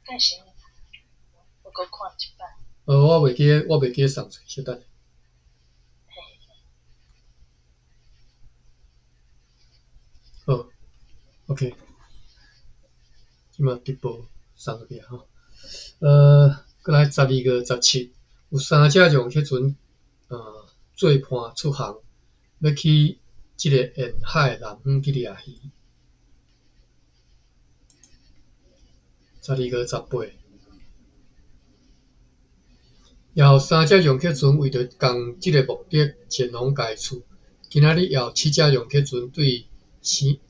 介是我搁看一摆。我袂记送出去，等下。好 ，OK， 即马直播送入去吼。过来12月17，有3只容克船做伴出航，要去即个沿海南方去掠鱼。12月18，也有3只容克船为着共即个目的前往该处。今仔日也有7只容克船对西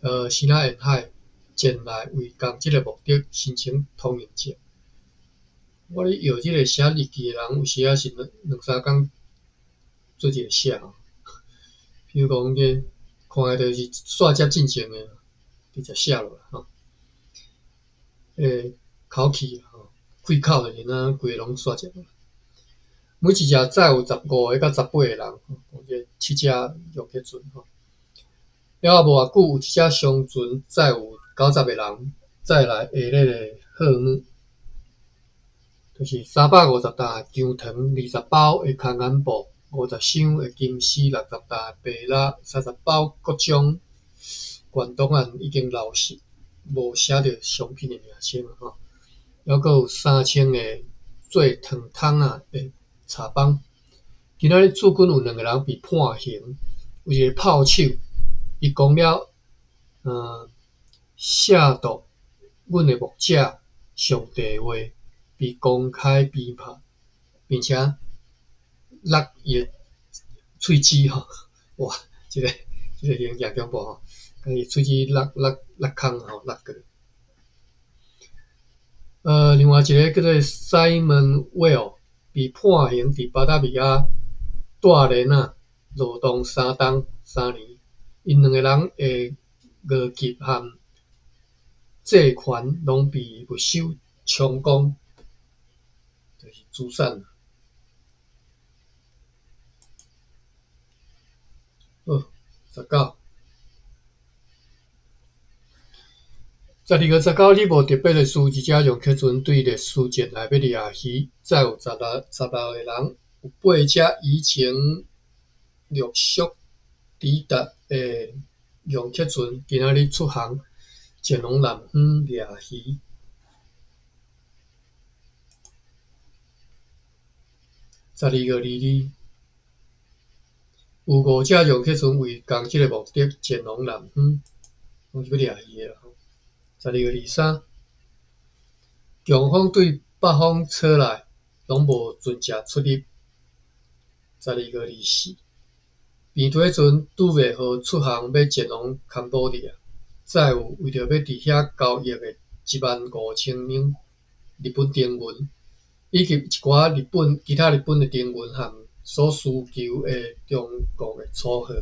南沿海前来为共即个目的申请通行证。我咧摇即个写日记的人，有时啊是2、3工做一个写吼。比如讲，看的就是煞接进前的，直接写落来吼。口气吼，开口就是咱规个拢煞接落来。每一只载有15个到18个人，讲这7只容克船吼。了无偌久，有一只商船载有90个人，再来下迄个货物。就是350担姜糖、20包的空眼布、50箱的金丝、60担的芭乐、30包各种原档案已经老失，无写着商品的名称吼。还佫有3000个做糖汤啊的茶包。今仔日驻军有2个人被判刑，有一个炮手，伊讲了亵渎阮的牧者上帝的话。被公开批判，并且勒伊的喙齿吼，哇，这个形象恐怖吼，甲伊喙齿勒空吼，勒过。另外一个叫做 Simon Weil 被判刑伫巴达维亚大连啊劳动3年，因2个人的额级和借权拢被没收充公。就是自散。19。12月19日无特别的事，一只容克船对历史前来要掠鱼，载有16个人，有8只已经陆续抵达的容克船，今仔日出航前往南方掠鱼。12月22，有5只容克船为共即个目的前往南方，拢是要掠鱼的。12月23，强风对北方吹来，拢无船只出入。12月24，平推船拄未好出航要前往坎保利亚，载有为着要伫遐交易的15000名日本丁元，以及一寡其他日本的丁元和所需求的中国的粗货，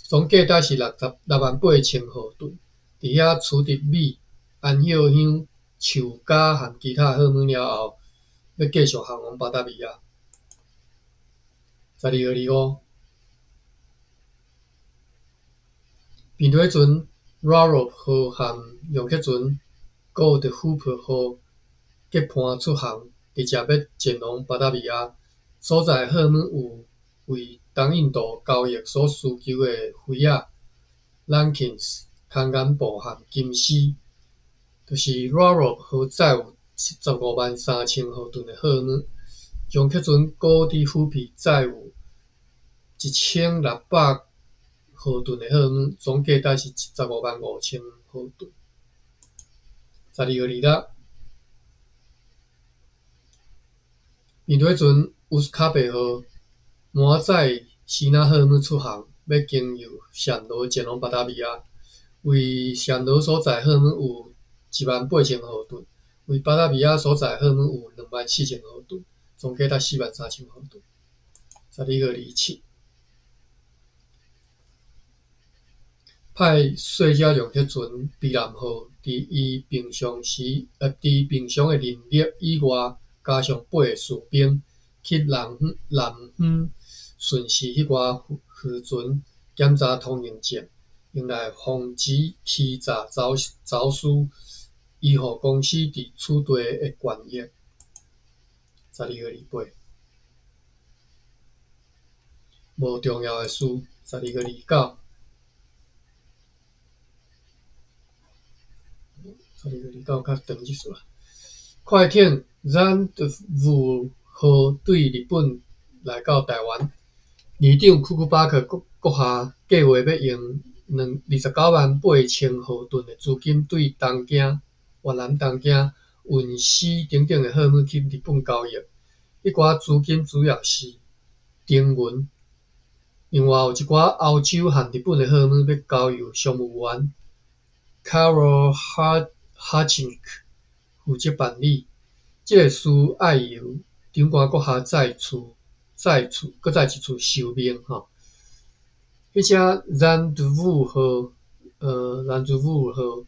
总价值是68000豪吨，伫遐取得米、安歇香、树胶和其他货物了后，要继续航往巴达维亚。12月25，平推船 Raro 号和容克船 Gold Hooper 号结伴出航，直接要前往巴达维亚，所载货物有为东印度交易所需求的灰仔、Lankins、空眼布和金丝。就是 Raro 号载有153,000豪吨的货物，容克船 Gold Hooper 载有1600豪吨的货物，总价值是155,000豪吨。12月26，平推船乌斯卡贝号满载希腊货物出航，要经由暹罗前往巴达维亚。为暹罗所载货物有18000豪吨，为巴达维亚所载货物有24000豪吨，总价值43000豪吨。12月27，派细只容克船比南号伫伊平常的能力以外，加上8个士兵去南方巡视迄寡渔船，检查通行证，用来防止欺诈走私。伊互公司伫此地的权益。12个28，无重要的事。12个29，12个29较长一撮。快艇 Randevu 号对日本来到台湾，议长库库巴克阁下计划要用298000号吨的资金对东京、越南东京、运输等等的货物去日本交易。迄寡资金主要是丁元，另外有一寡欧洲和日本的货物要交由商务员 Carol Hutchnick 负责办理。这个事要由长官阁下再一次受命吼。迄只Randevu号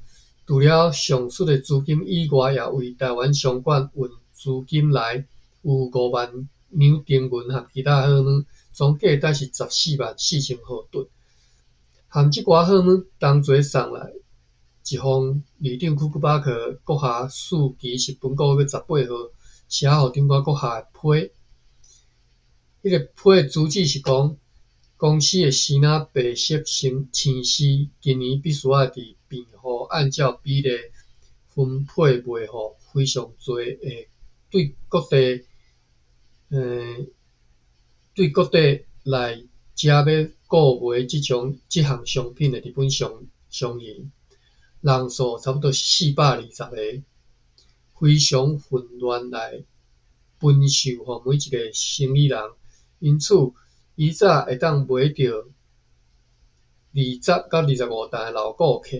除了上述的资金以外，也为台湾商馆运资金来，有5万两丁元和其他货物，总价值是144000号吨。含这寡货物同齐送来，一封议长库库巴克阁下续期是本月18号写予长官阁下的批。迄个批的主旨是讲，公司的先仔白色青丝今年必须要伫变互按照比例分配卖互非常多的对各地来遮要购买这项商品的日本商人，人数差不多是420个，非常混乱来分售予每一个生意人，因此以早会当买到20到25担的老顾客，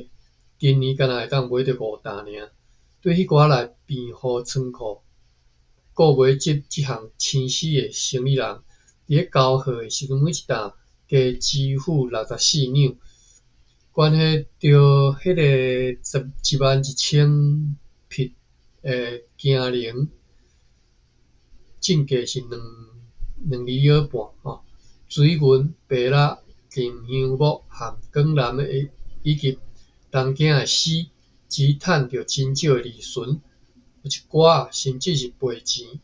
今年敢若会当买到5担尔。对迄寡来变互仓库购买这项青丝的生意人，伫咧交货的时阵，每一担加支付64两，关系到迄个11000匹的惊铃，进价是2厘半吼。水银、白蜡、金香木和广南的以及东京的丝，只趁到真少的利润，有一寡甚至是赔钱，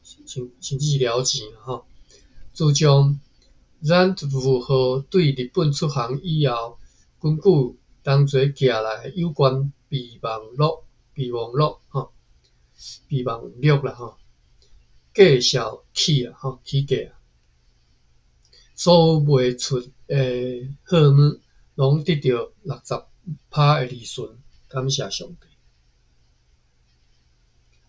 甚至是了钱吼。自从Randevu号对日本出航以后，根据同齐寄来的有关备忘录介绍起价，所有卖出的货物拢得到60%的利润，感谢上帝。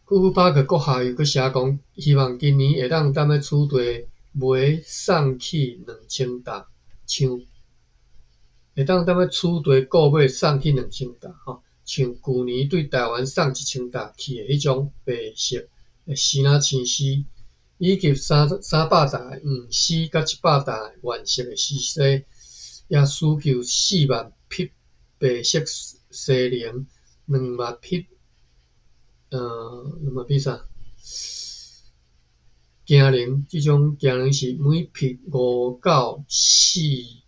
库库巴克阁下又写讲，希望今年会当踮咧此地卖送去2000担，会当踮咧此地购买送去2000担像旧年对台湾送1000担去的迄种白色的先仔青丝，以及300担的黄丝甲100担的原色的丝丝，也需求4万匹白色西铃，2万匹啥？惊铃，这种惊铃是每匹5到4，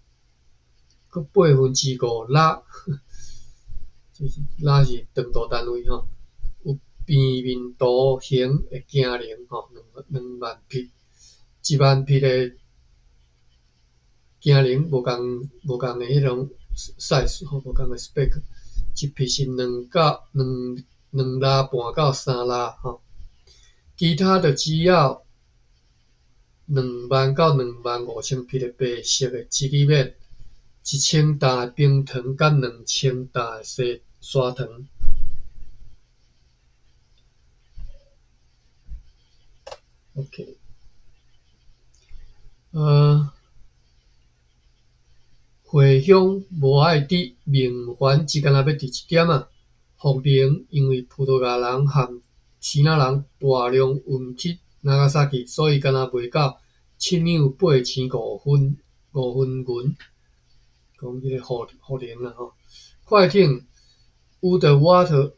佮5%蜡，蜡是长度单位吼。有平面图形的惊铃2万匹，1万匹的惊铃无共的迄种 size 无共的 spec， 一匹是2拉半到3拉其他的只要2万到25000匹的白色的质地面，1000担的冰糖甲2000担的砂糖。OK， 回乡无爱伫明还只敢若要伫1点仔，福明因为葡萄牙人和希腊人大量运去Nagasaki，所以敢若卖到7两8.5分银，讲迄个福明啦吼。快艇Wedwater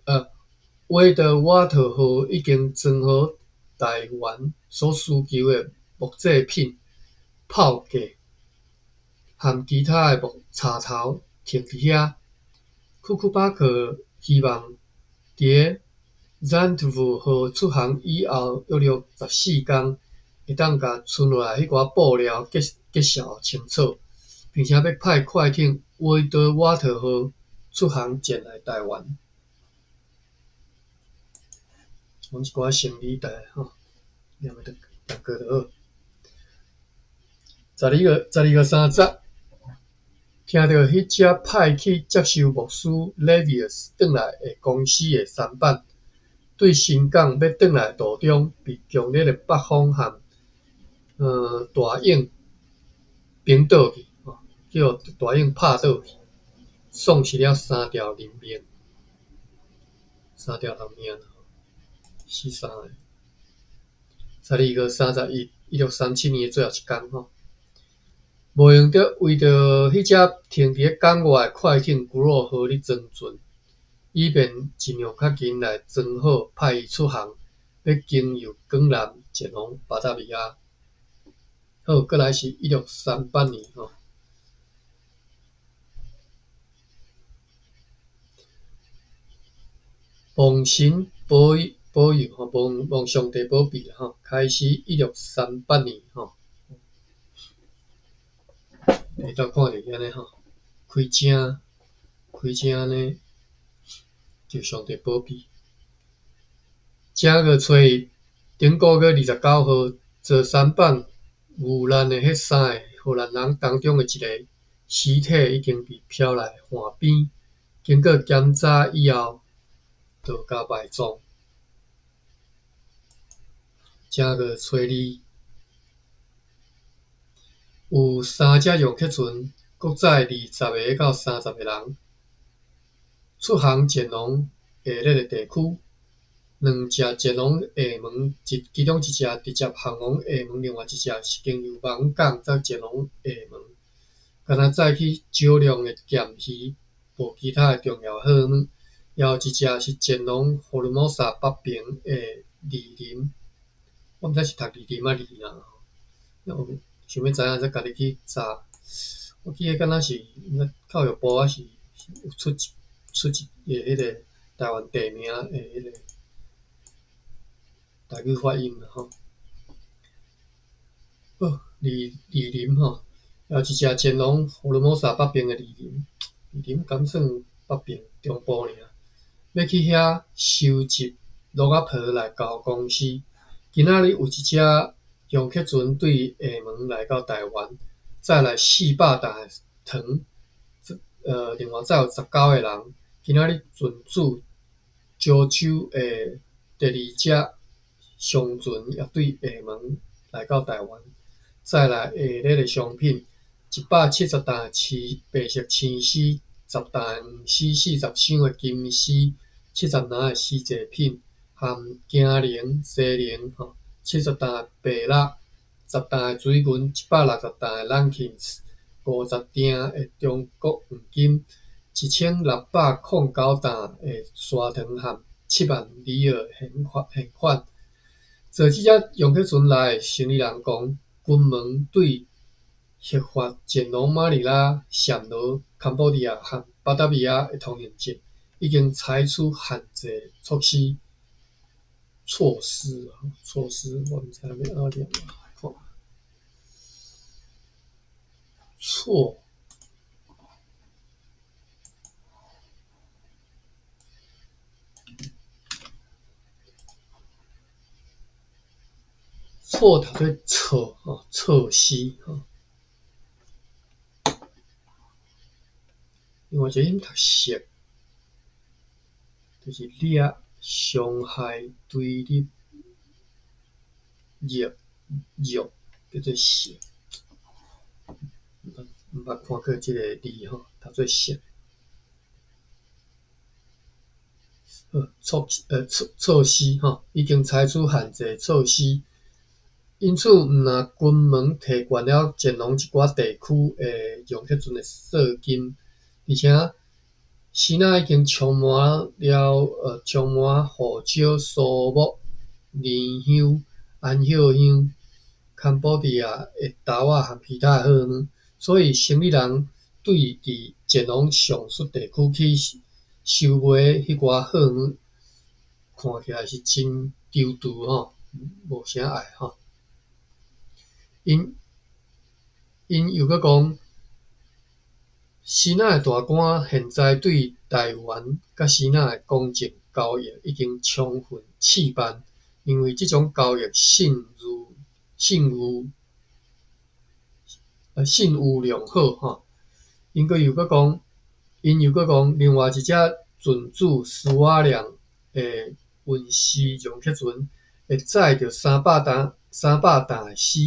号已经装好台湾所需求的木制品、炮架和其他的柴头停伫遐。库库巴克希望伫染符号出航以后约14天，会当甲剩落来迄寡布料结销清楚，并且要派快艇 Whitewater 号出航前来台湾。讲一寡生理带吼，念个大概就好。12月30，听到迄只派去接受牧师 Levius 转来的公司的三板，对新港要转来途中，被强烈的北风和大影冰倒去，叫大影拍倒去，丧失了3条人命，3条人命，死3个。12月31，1637年的最后一天吼。无用着为着迄只停伫港外的快艇 Grove 号咧装船，以便尽量较紧来装好派伊出航，要经由港南前往巴达维亚。好，过来是1638年吼。望神保佑吼，望上帝保庇吼，开始1638年吼。会当看到安尼吼，开正安尼，求上帝保庇。正月初一，顶个月29号，坐三板遇难的迄3个荷兰人当中的一个尸体已经被漂来岸边，经过检查以后，就交埋葬。正月初二，有3只洋客船，各载20个到30个人，出航前往下列的地区。2只前往厦门，其中1只直接航往厦门，另外1只是经由芒港再前往厦门。敢若载去少量的咸鱼，无其他的重要货物。还有1只是前往福尔摩沙北边的李林，我毋知是读李林啊李啦。想要知影再家己去查。我记得敢若是教育部还是有出一个迄个台湾地名的迄个台语发音啦吼。好，李林吼，还有1只前往福尔摩沙北边的李林，李林敢算北边中部尔，要去遐收集鹿仔皮来交公司。今仔日有1只洋客船对厦门来到台湾，载来400担的糖，另外载有19个人。今仔日船主潮州的第2只商船也对厦门来到台湾，载来下列的商品：170担的白色青丝，10担的黄丝，40箱的金丝，70篮的丝制品，含镜铃、西铃，70担的白蜡，10担的水银，160担的Lankins， 50订的中国黄金，1609担的砂糖和7万里尔现款。坐这只洋客船来的生意人讲，军门对核发前往马尼拉、暹罗、坎保迪亚和巴达维亚的通行证已经采取限制措施。我毋知要怎念看。错读做措施吼。另外一个音读色，就是掠、伤害、对立、辱叫做色。毋捌看过即个字吼，读做色。措施吼，已经采取限制措施。因此，毋若军门提悬了前往一寡地区的洋客船的税金，而且先仔已经充满胡椒、苏木、莲香、安歇香、坎保迪亚的豆仔和其他的货物，所以生意人对伫前往上述地区去收买迄寡货物看起来是真丢丢吼，无啥爱吼。因又搁讲，西南的大官现在对台湾甲西南的公正交易已经充分试办，因为这种交易信誉良好吼。因又搁讲，另外一只船主施瓦亮的运输容克船会载着300担的丝，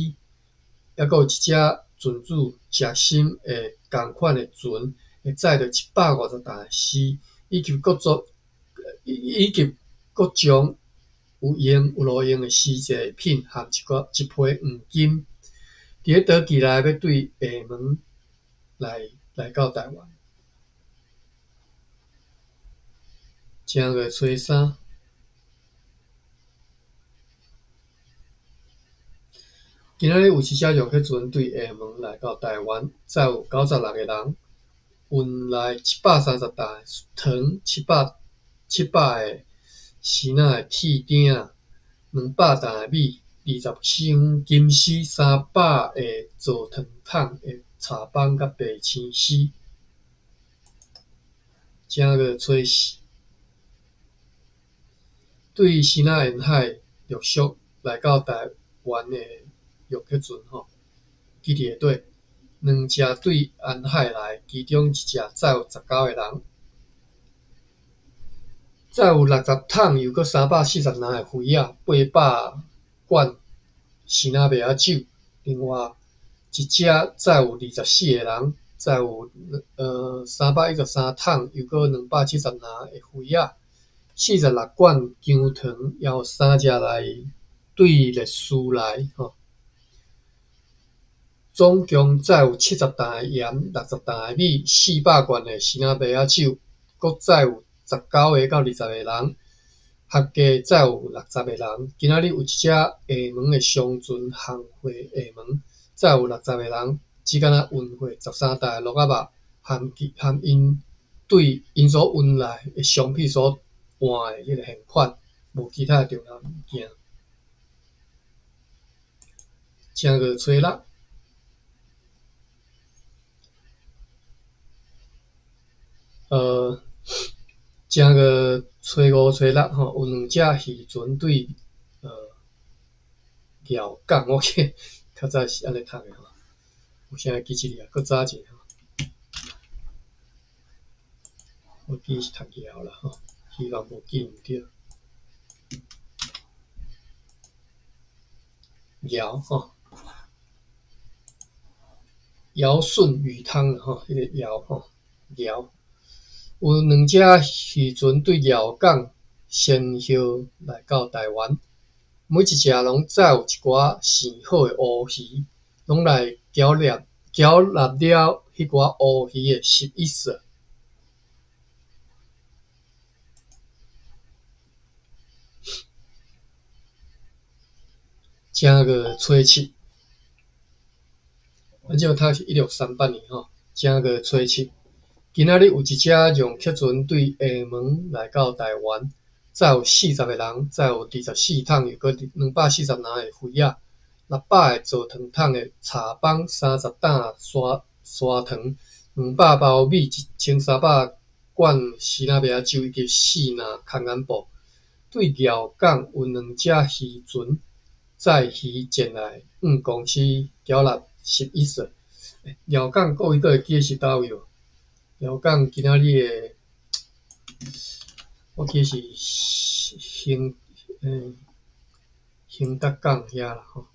还佫有一只船主石心的同款的船会载着150担的丝，以及各将有路用的丝制品和一批黄金，伫咧岛期内要对厦门来到台湾。正月初3，今仔日有一只容克船对厦门来到台湾，载有96个人，运来130担的糖，700个丝仔的铁鼎，200担的米，24箱金丝，300个做糖桶的茶棒甲白青丝。正月初4，对西南沿海陆续来到台湾的容克船吼，记伫下底，2只对沿海来，其中1只载有19个人，载有60桶又搁340篮的灰仔，800罐鲜仔麦仔酒，另外1只载有24个人，载有313桶又搁270篮的灰仔，46罐姜糖，还有3只来对烈士来吼。总共载有70担的盐，60担的米，400罐的鲜仔麦仔酒，搁载有19个到20个人，合计载有60个人。今仔日有一只厦门的商船航回厦门，载有60个人，只敢若运回13袋的鹿仔肉，含因所运来的商品所换的迄个现款，无其他重要物件。正月初6。正月初5、初6吼，有2只渔船对寮港，我记较早是安尼读的吼，有啥记一个，搁早者吼，我记是读寮啦吼，希望无记毋对。寮吼，尧舜禹汤吼，迄个尧吼，寮。有2只渔船对寮港先后来到台湾，每一只拢载有一寡生好的乌鱼，拢来缴纳了迄寡乌鱼的11色。正月初7，反正它是1638年吼，正月初7。今仔日有一只容克船对厦门来到台湾，载有40个人，载有24桶又搁240篮的灰仔，600个做糖桶的茶棒，30担砂糖，200包米，1300罐鲜仔麦仔酒以及4篮空眼布。对寮港有2只渔船载鱼前来5公尺，缴纳11色。寮港各位佫会记是倒位无？寮港今仔日的，我记是兴达港遐啦吼，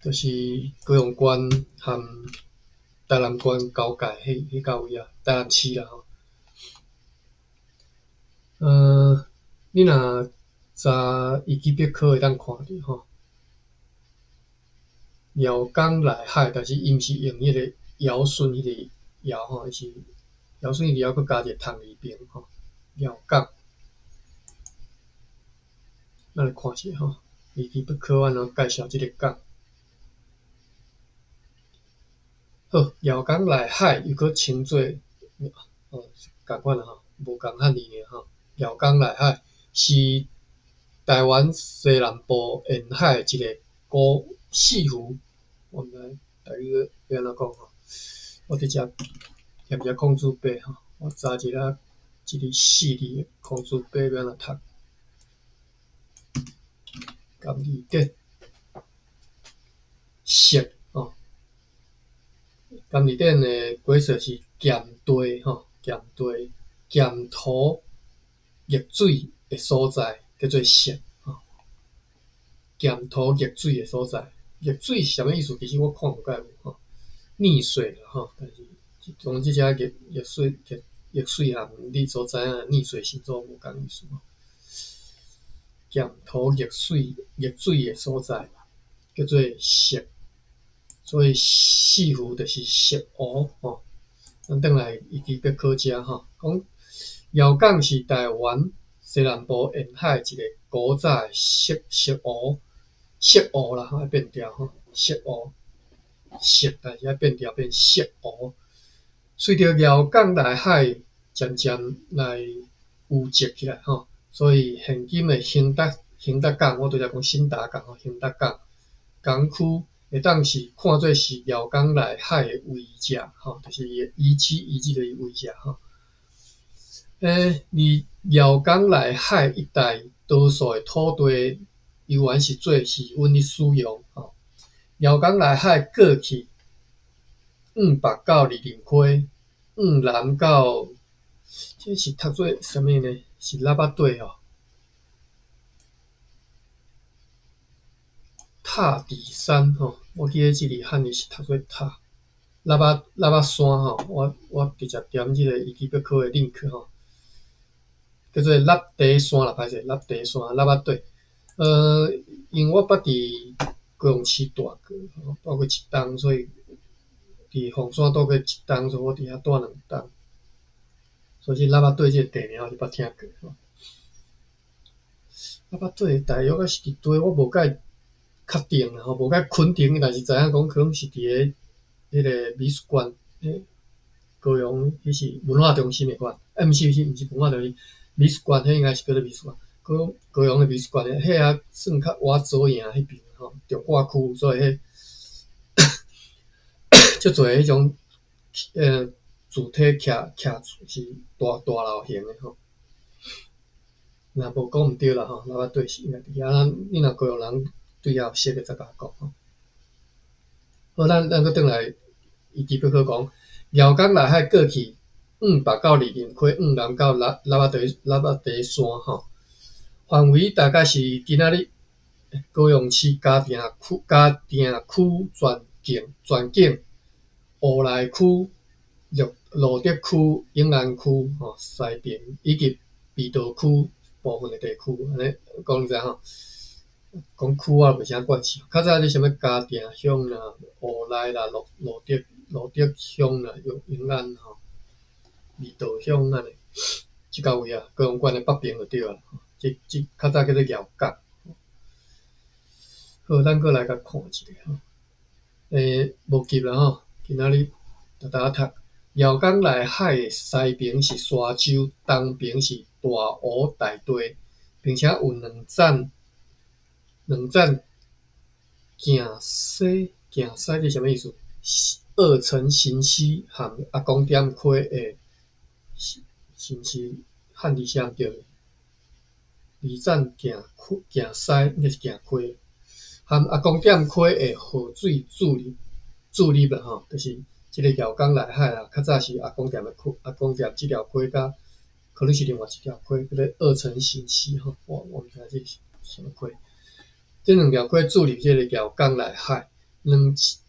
就是高雄县和台南县交界迄到位啊，台南市啦吼。你若查维基百科会当看到吼。寮港内海，但是伊毋是用迄个尧舜迄个尧吼，伊是尧舜迄个尧，佮加一个桶字边吼。寮港，咱来看下吼，维基百科安怎介绍即个港。好，寮港内海又佮称作共款啦吼，无共遐尼尔吼。廖江内海是台湾西南部沿海一个古四湖，我们来台语要安怎讲吼？我伫遮念只孔子碑吼，我查一下一个四字的孔子碑要安怎读？甘字典，石吼，甘字典的规则是咸地吼，咸地咸土热水的所在叫做石吼，咸土热水的所在，热水是啥物意思？其实我看有解有吼，溺水啦吼，但是从即只热水含你所知影溺水是做无共意思吼。咸土热水的所在叫做石，所以四湖就是石湖吼。咱转来伊基要考遮吼，讲廖港是台湾西南部沿海一个古早的石湖啦，要变调吼，石湖，但是要变调变石湖。随着廖港内海渐渐来有积起来吼，所以现今的兴达港，我拄则讲兴达港吼，兴达港港区会当是看做是廖港内海的遗址吼，就是伊的遗迹的遗址吼。而廖港内海一带多数的土地，依然是做是阮咧使用吼。廖港内海过去往北到二林溪，往南到这是读做啥物呢？是喇叭底吼。塔底山吼，我记得即个汉字是读做塔。喇叭山吼，我直接点即个伊基要考的 link 吼，叫做立地山啦，歹势，立地山喇叭底。因我捌伫高雄市住过，住过一冬，所以伫凤山住过一冬，所以我伫遐住2冬，所以喇叭底即个地名我是捌听过吼。喇叭底大约是伫底，我无甲伊确定啦吼，无甲肯定，但是知影讲可能是伫迄个美术馆，高雄迄是文化中心的馆，毋是文化中心，美术馆，迄应该是叫做美术馆。高雄的美术馆，迄啊算较往左营迄边吼，中华区，所以迄足侪迄种主体徛是大楼型的吼。若无讲毋对啦吼，喇叭底是应该伫遐，你若高雄人对遐有熟的再甲我讲吼。好，咱搁转来，伊基本考讲，廖港内海过去往北到二林溪，往南到喇叭底山吼。范围大概是今仔日高雄市嘉定区全境、乌来区、罗德区、永安区吼、西平以及美岛区部分的地区，安尼讲者吼。讲区我袂啥关系，较早是啥物嘉定乡啦、乌来啦、罗德乡啦、永安吼、美岛乡安尼，即个位啊，高雄县的北边就对啦。即较早叫做廖港。好，咱搁来甲看一下吼。无急啦吼，今仔日逐大读。廖港内海的西边是沙洲，东边是大湖大地，并且有两站行西是啥物意思？二层行溪含阿公店溪的行溪汉字写毋对。二站行西，应该是行溪，含阿公店溪的河水注入啦吼，就是即个廖港内海啦，较早是阿公店即条溪甲，可能是另外一条溪，叫做二层行溪吼，我毋知这是啥物溪。这两条溪注入即个廖港内海，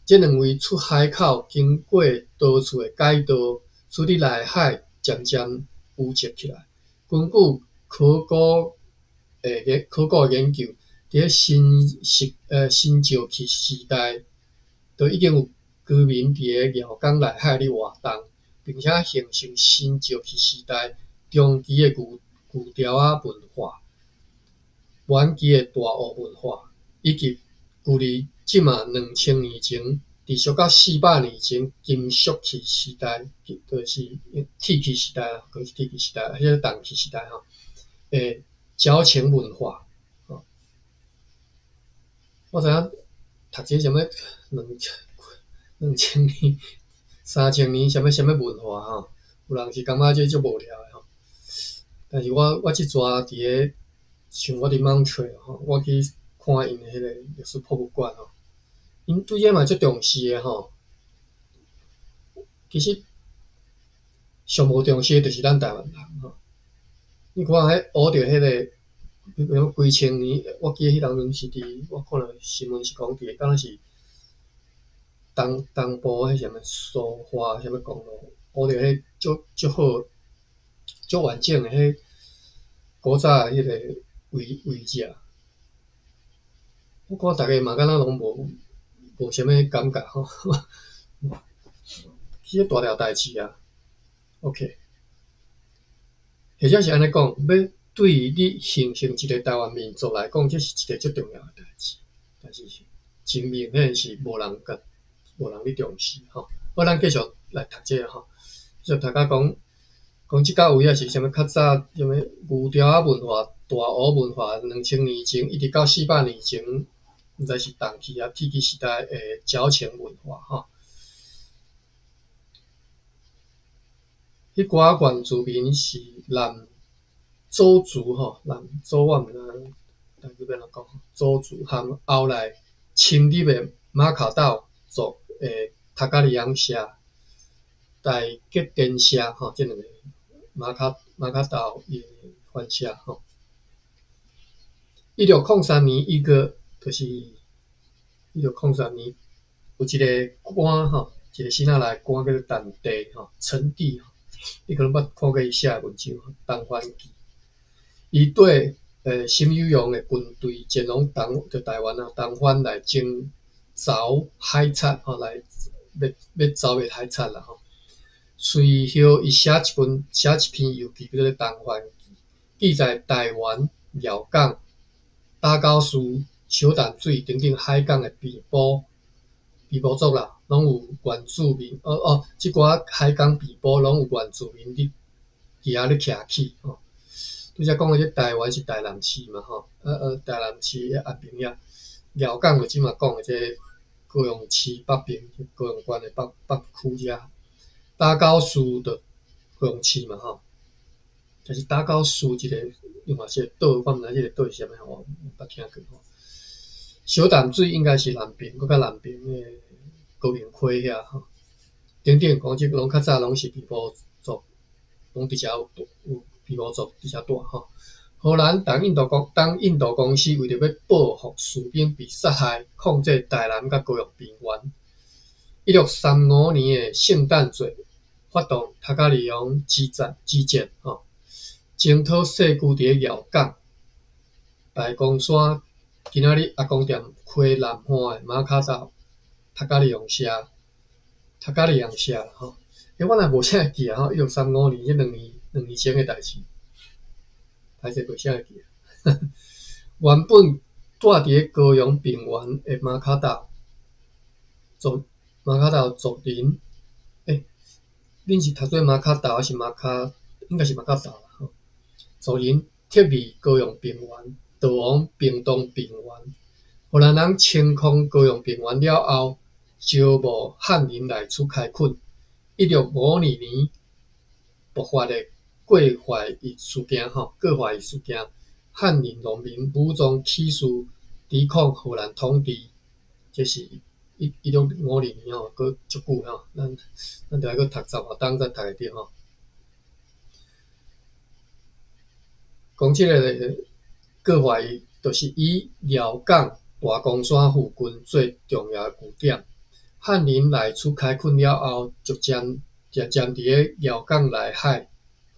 这两位出海口经过多处的改道，使得内海渐渐污积起来。根据考古研究，伫新石器时代，就已经有居民伫个廖港内海咧活动，并且形成新石器时代中期的牛条仔文化、晚期的大湖文化，以及距离即马2000年前持续到400年前金属器时代，就是铁器时代啦，就是铁器时代，迄个铜器时代吼，诶，矫情文化，吼，我知影读这什么2000年、3000年什么文化吼，有人是感觉这足无聊诶吼，但是我即阵伫咧，像我伫网找吼，我去看因诶迄个历史博物馆吼，因对这嘛足重视诶吼。其实上无重视诶，就是咱台湾人吼。你看迄学着迄个，几千年，我记迄当阵是伫，我看到新闻是讲伫，敢若是东部迄什么苏花什么公路，学着迄足好、足完整诶迄古早诶迄个遗迹。我看逐个嘛敢若拢无啥物感觉吼，即个大条代志啊。OK， 或者是安尼讲，要对于你形成一个台湾民族来讲，这是一个足重要诶代志，但是真明显是无人去重视吼。好，咱继续来读这个吼，就读甲讲即个位啊是啥物较早啥物牛条仔文化、大湖文化，2000年前一直到400年前，毋知是铜器啊、铁器时代诶矫情文化吼。迄寡原住民是南周族吼，南周我毋知台语要安怎讲，周族和后来侵入诶马卡道族诶塔加里昂社、大吉丁社吼，即两个马卡道诶反社吼。1603年一个就是1603年有一个官吼，一个新仔来官叫做陈帝吼，陈帝吼。你可能捌看过伊写诶文章，东番记。伊对新有用诶军队前往台湾啊，东番来征召海贼吼，来要招灭海贼啦吼。随后伊写一篇游记，叫做《东番记》，记载台湾、辽港、打狗泗、小淡水等等海港诶被捕族啦，拢有原住民。即寡海港被捕拢有原住民伫遐咧徛起吼。拄则讲诶，即台湾是台南市嘛吼，台南市迄安平遐，辽港就即嘛讲诶，即高雄市北边，高雄县诶北区遮，打狗泗就高雄市嘛吼。但是打狗泗即个另外一个岛，我毋知即个岛是啥物，我捌听过吼。小淡水应该是南边，搁较南边诶高雄溪遐吼，等等讲即拢较早拢是被捕族，拢伫遮有被捕族伫遮住吼。荷兰东印度公司为着要报复士兵被杀害，控制台南甲高雄平原。1635年诶圣诞节发动塔加利昂之战吼，征讨世居伫咧辽港、白公山，今仔日阿公店溪南岸诶马卡道塔加利昂社吼。我若无啥会记啊吼，1635年即2年前诶代志，歹势无啥会记。原本住伫咧高雄平原诶马卡道族人，恁是读做马卡道还是应该是马卡道啦吼。族人撤离高雄平原，逃往屏东平原。荷兰人清空高雄平原了后，招募汉人来厝开垦。1652年爆发诶过坏事件吼，汉人农民武装起事，抵抗荷兰统治。这是1652年吼，佫足久吼，咱着爱佫读10外冬才读会着吼。讲即个过坏，就是以辽港、大公山附近最重要诶据点。汉人来厝开垦了后，渐渐伫咧辽港内海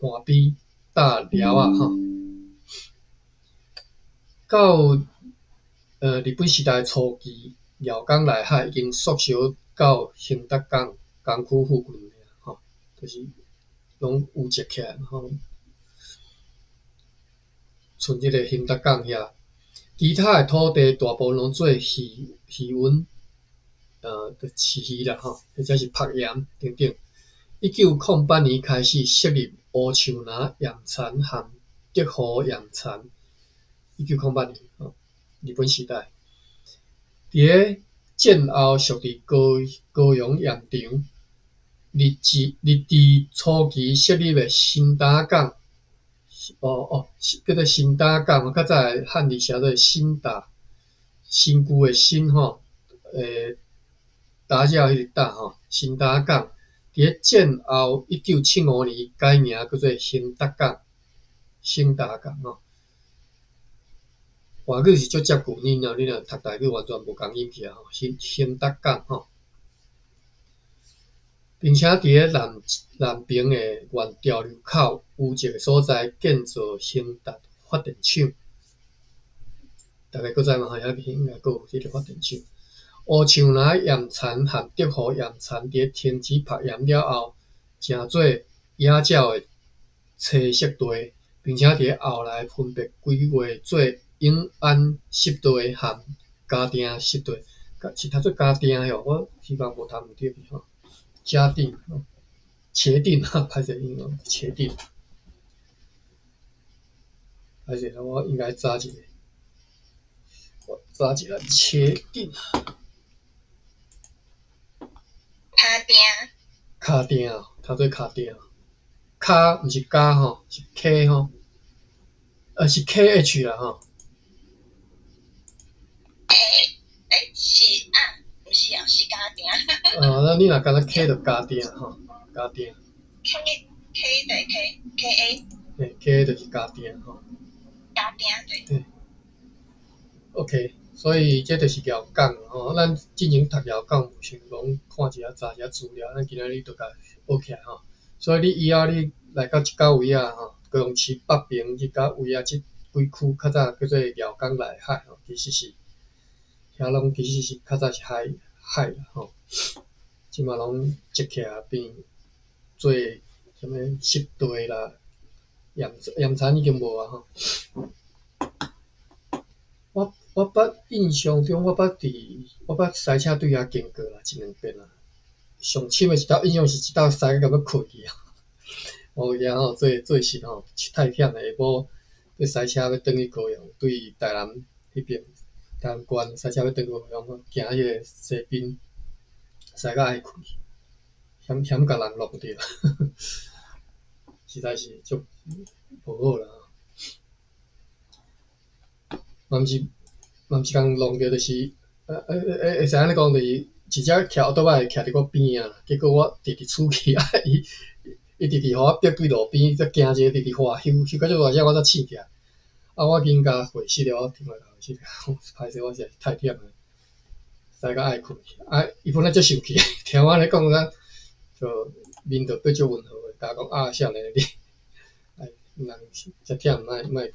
岸边搭寮仔吼。到日本时代初期，辽港内海已经缩小到兴达港区附近吼，就是拢有集起来吼，剩即个兴达港遐。其他诶土地大部分拢做渔温。的起义啦吼，或者是朴炎等等。1908年开始设立乌树林盐田和德和盐田。1908年日本时代。伫个战后属伫高雄盐场。日治初期设立的新打港，叫做新打港，较早汉字写做新打，新旧的新吼，打鸟迄个打吼，新打港。伫个战后1975年改名叫做兴达港，兴达港吼。外语是足接近，你若读台语完全无共音去啊吼，兴达港吼。并且伫个南平的原潮流口有一个所在建造兴达发电厂，大家搁知嘛？遐边应该搁有迄个发电厂。乌树林盐田和德和盐田伫停止朴盐了后，成做野鸟的栖息地，并且伫后来分别规划做永安湿地和嘉定湿地，是读做嘉定吼，我希望无读毋对去吼。嘉定、茄定歹势英文，茄定，歹势我应该查一下，我查一下茄定。卡定，读做卡定，卡毋是加吼，是 K 吼，是 KH 啦吼。是啊，毋是啊，是嘉定。那你若敢若 K 就嘉定吼，嘉定。K 对 KA。对 ，KA 就是嘉定吼。嘉定对。OK， 所以这就是辽港吼，咱之前读辽港，有想讲看一下查一下资料，咱今仔日就甲学起来吼。所以你以后你来到即个位啊吼，高雄市北平即个位啊，即几区较早叫做辽港内海吼，其实是遐拢其实是较早是海啦吼，即嘛拢积起来变做什么湿地啦，盐田已经无啊吼。我捌印象中，我捌驶车对遐经过啦，1、2遍啦。上深的一道印象是一道驶到要困去啊！然后做事吼，太忝了，下晡要驶车要转去高雄，对台南迄边台南县驶车要转去高雄，行迄个西滨，驶到爱困去，险甲人弄着，实在是足无好啦。嘛毋是共弄着，就是会使安尼讲，就是一只徛奥多摆徛伫我边啊，结果我直出去啊，伊直互我逼对路边，则惊者直滑休到足大只，我才醒起来。我紧甲回息了，我停落来回息了，歹势我实在是太忝了，驶到爱困去。伊本来足生气，听我安尼讲就面就变足温和的，甲我讲少年你，人遮忝莫驶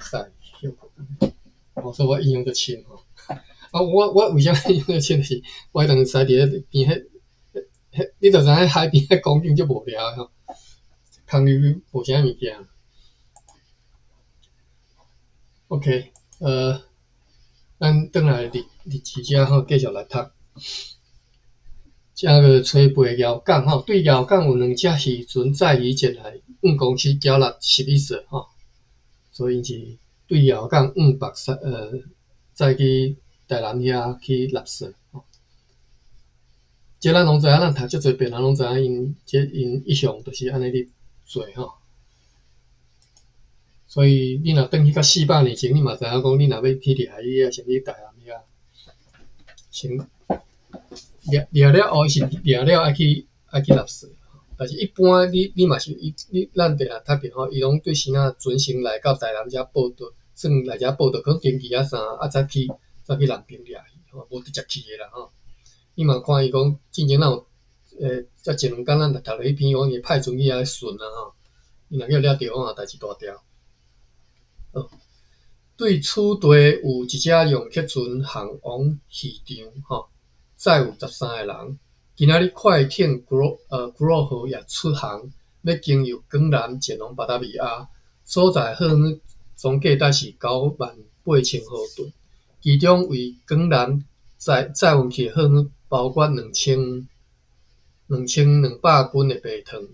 休困。所以我印象足深吼。我为啥印象足深是，我迄当时驶伫迄边你就知影海边迄风景足无聊的吼，空余无啥物件。OK， 咱转来日志遮吼，继续来读。遮个吹背遥港吼，对遥港有2只渔船载鱼前来5公尺缴纳11色吼，所以是对遥港白载去台南遐去纳税吼。这咱拢知影，咱读足侪遍，咱拢知影因一向就是安尼咧做吼。所以你若转去到400年前，你嘛知影讲，你若要去掠鱼啊，先去台南遐，先掠了后是掠了爱去纳税。但是一般你嘛是咱地下读着吼，伊拢对时仔船先来到台南遮报道，算来遮报道，可能登记啊啥，再去南平掠鱼吼，无直接去的啦吼。你嘛看伊讲，之前咱有才1、2工咱就读了迄篇，讲伊派船去遐顺啊吼，伊若去掠着，我代志大条。对此地有一只用客船航往渔场吼，载有13个人。今仔日快艇 Grove 也出航，要经由港南前往巴达维亚，所在航母总价值是98000豪吨，其中为港南载运去的航母包括2200斤的白糖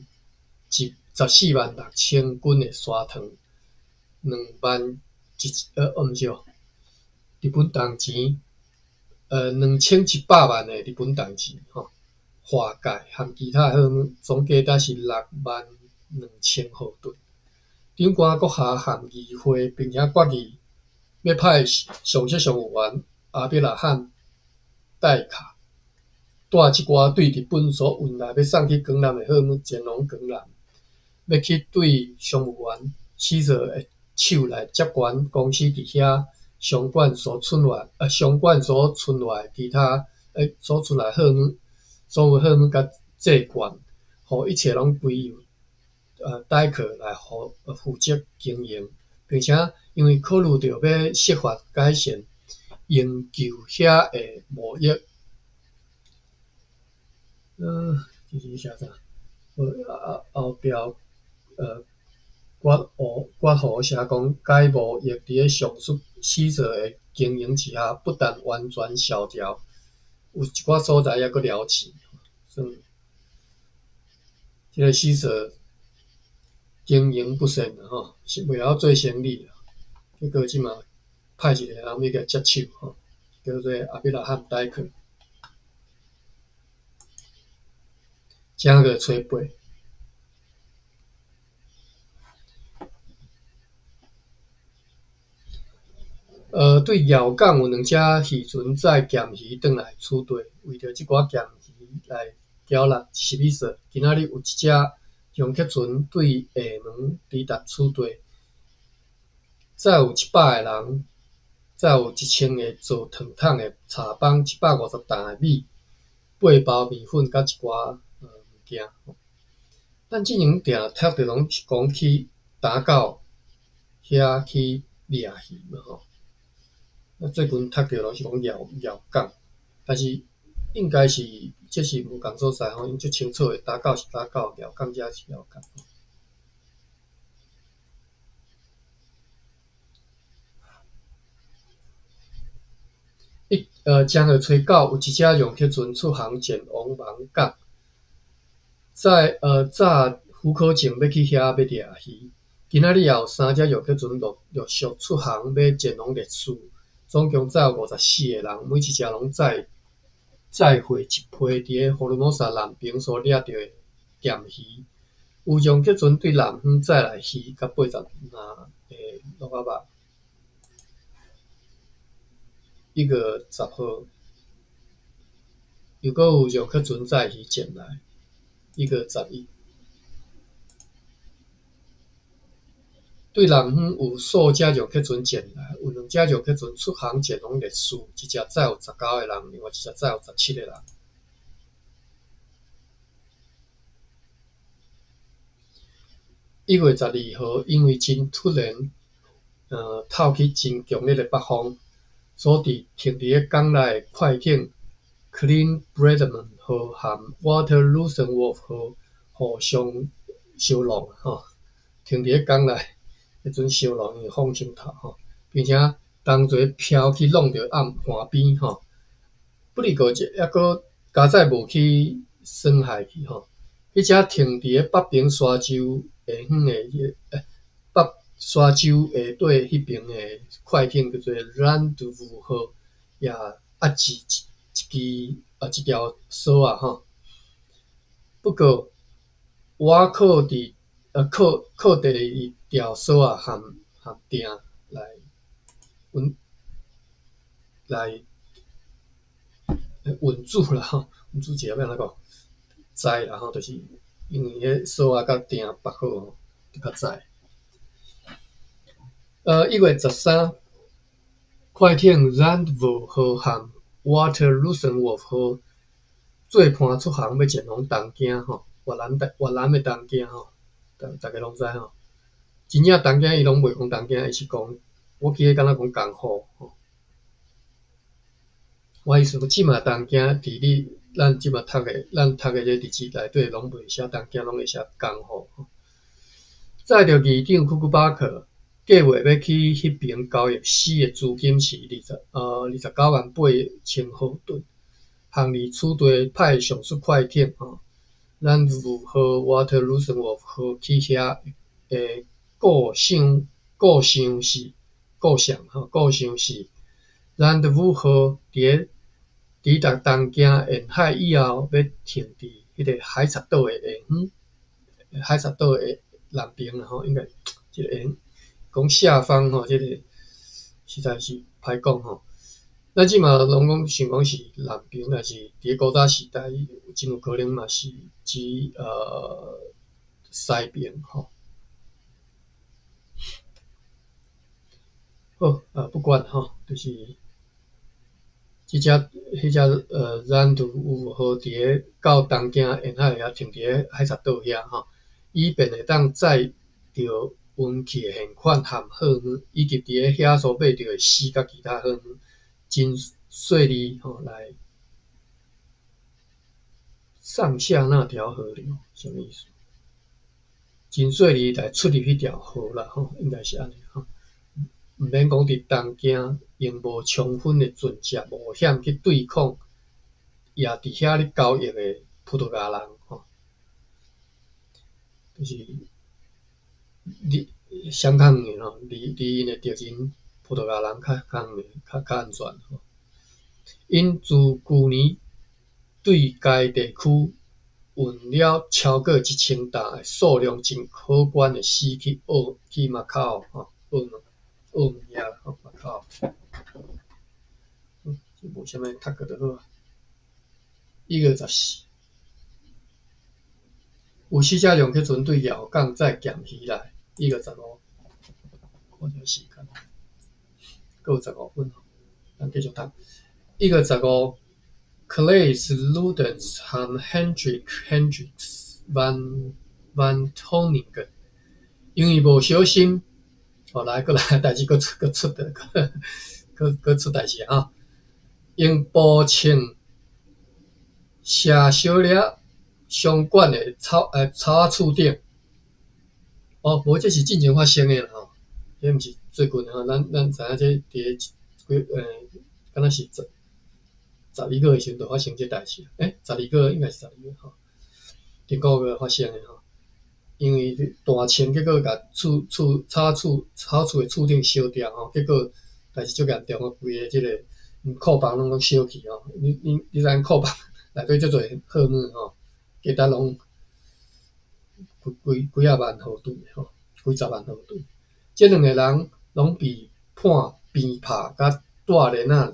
，146000斤的砂糖，2万毋是哦，日本铜钱，2700万的日本铜钱吼，化钙含其他的货物总价值是62000毫吨。长官阁下含议会，并且决议要派上级商务员阿比拉罕戴卡带即寡对日本所运来要送去江南的货物前往江南，要去对商务员死者的手来接管公司伫遐商馆所存来其他所存来货物，所有货物甲借管，互一切拢归由戴克来负责经营，并且因为考虑到要设法改善营救遐的贸易，这是写啥？后壁括号写讲，该贸易伫上述死者的经营之下，不但完全萧条，有一寡所在还阁了起，即个死者经营不善吼，是为了做生意啦，结果即马派一个人要甲接手吼，叫做阿比拉罕戴克，正个吹背。对遥港有2只渔船载咸鱼转来处队，为着即寡咸鱼来缴纳12岁，今仔日有一只洋客船对厦门抵达处队，载有100个人，载有1000个做糖桶的茶帮，150担的米，8包面粉，甲一寡物件。咱之前定读着拢是讲去打狗遐去掠鱼嘛吼。最近读着拢是讲遥港，但是应该是这是无共所在吼，因足清楚的，打狗是打狗，遥港才是遥港。正月初9有一只洋客船出航前往芒港，早胡可正要去遐要掠鱼，今仔日也有3只洋客船陆续出航要前往烈士。总共载有54个人，每一只拢载回一批伫福尔摩沙南边所掠到的咸鱼。有洋客船对南方载来鱼甲85个鹿仔肉。1月10号，又阁有洋客船载鱼前来。1月11。对南方有数只洋客船前来，有2只洋客船出航前往烈士，一只载有19个人，另外一只载有17个人。1月12号，因为真突然，透起真强烈的北风，所伫停伫港内的快艇 Clean Bradman 号和 Water Luthenwolf 号互相相撞吼，停伫港内。迄阵相撞因为风伤透吼，并且同齐飘去弄着岸边吼，不离个抑阁加载无去损害去吼。迄只停伫北平沙洲下方的北沙洲下底迄边的快艇叫做 Rendezvous 号，也压制一条索啊吼。不过我靠第2条索啊含定来稳住啦吼，稳住要安怎讲？载啦吼，就是因为迄索啊甲定绑好吼，就较载。1月13，快艇 Rendezvous 号和 Water Luthenwolf 号做伴出航要前往东京吼，越南的东京吼，大家拢知吼。真正东京伊拢袂讲东京，伊是讲我记得敢若讲江户吼。我意思讲，即马东京伫咱即马读的这日志内底拢袂写东京，拢会写江户吼。载着议长库库巴克，计划要去迄边交易死的资金是29万8千毫吨，行离处地派上述快艇吼，咱如何 water loosen of 何去遐诶故乡是咱如何抵达东京沿海以后，要停伫迄个海贼岛诶下方，海贼岛诶南边啦吼，应该即个讲下方吼，即个实在是歹讲吼。咱即马拢讲想讲是南边，但是伫古早时代真有可能嘛是指西边吼。好不管吼，就是咱就有好伫到东京沿海遐停伫海贼岛遐吼，以便会当载着运气的现款含货物，以及伫遐所买着的丝甲其他货物，真顺利吼来上下那条河流，什么意思？真顺利来出入迄条河啦吼，应该是安尼吼。毋免讲伫东京用无充分的准则冒险去对抗也伫遐咧交易的葡萄牙人吼，就是相抗的吼，离因的敌人葡萄牙人较安全吼。因自旧年对该地区运了超过1000担数量真可观的丝去马卡奥吼，澳门遐啦吼，马卡奥。无啥物读过就好。114，有4只龙去船队摇港再捡起来。115，看这时间，还有15分吼，咱继续读。115 Claes Ludens 和 Hendricks van Toningen， 因为无小心，过来代志佫出代志啊！用步枪射小了相关的草仔厝顶。无这是进前发生的啦吼，这毋是最近吼，咱知影这伫敢若是12月的时阵就发生这代志，12月应该是12月吼，顶个月发生的吼，因为大枪结果甲草厝的厝顶烧掉吼，结果代志足严重啊，规个即个库房拢烧去吼，你知影库房内底足侪货物吼，价值拢几啊万毫吨吼，几十万毫吨。这2个人拢被判鞭拍甲带链仔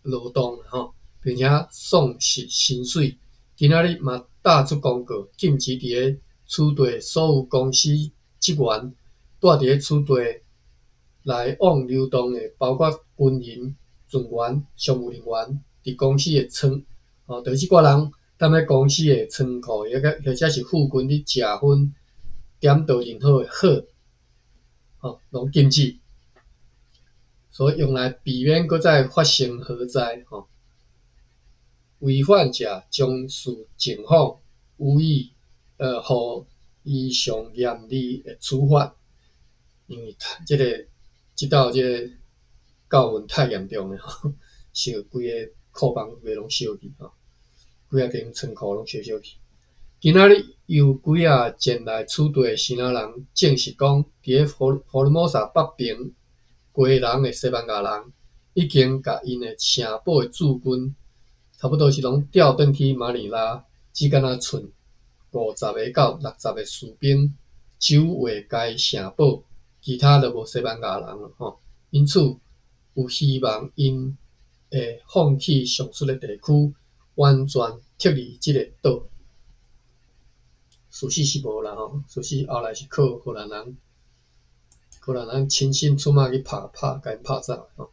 劳动吼，并且丧失薪水。今仔日嘛打出公告，禁止伫个厝地所有公司职员带伫个厝地来往流动的，包括军人、船员、商务人员，伫公司的仓就是即挂人踮咧公司的仓库，或者是附近咧食薰、点倒任何的火，拢禁止。所以用来避免搁再发生核灾违反者将受警方予以上严厉的处罚，因为即道这个教训太严重了吼，烧规个库房规个拢烧去吼，几啊间仓库拢烧去。今仔日有几啊前来厝地的新仔人证实讲，伫个佛罗摩萨北边过人的西班牙人已经甲因的城堡的驻军差不多是拢调转去马尼拉，只敢若剩50个到60个士兵守卫该城堡，其他就无西班牙人了吼。因此有希望因会放弃上述的地区，完全脱离即个岛。事实是无啦吼，事实后来是靠荷兰人亲身出马去甲因拍走吼。